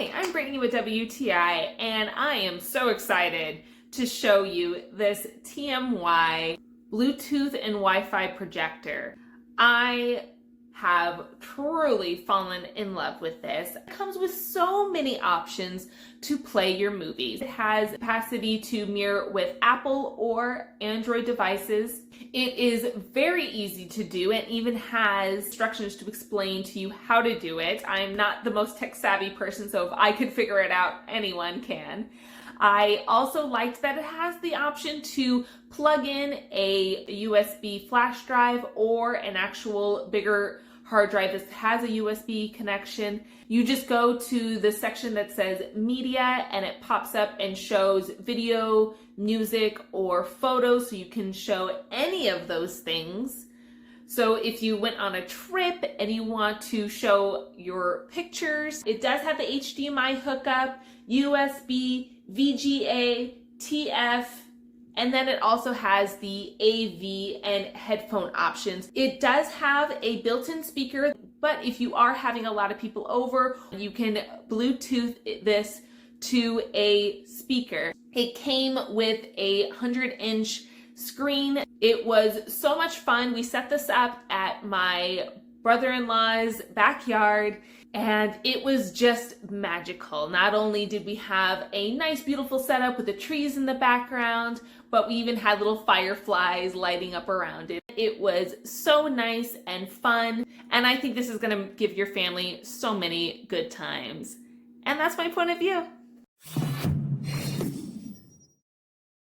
Hi, I'm Brittany with WTI, and I am so excited to show you this TMY Bluetooth and Wi-Fi projector. I have truly fallen in love with this. It comes with so many options to play your movies. It has capacity to mirror with Apple or Android devices. It is very easy to do and even has instructions to explain to you how to do it. I'm not the most tech savvy person, so if I could figure it out, anyone can. I also liked that it has the option to plug in a USB flash drive or an actual bigger hard drive that has a USB connection. You just go to the section that says media and it pops up and shows video, music, or photos, so you can show any of those things. So if you went on a trip and you want to show your pictures, it does have the HDMI hookup, USB, VGA, TF, and then it also has the AV and headphone options. It does have a built-in speaker, but if you are having a lot of people over, you can Bluetooth this to a speaker. It came with a 100-inch screen. It was so much fun. We set this up at my brother-in-law's backyard, and it was just magical. Not only did we have a nice, beautiful setup with the trees in the background, but we even had little fireflies lighting up around it. It was so nice and fun, and I think this is gonna give your family so many good times. And that's my point of view.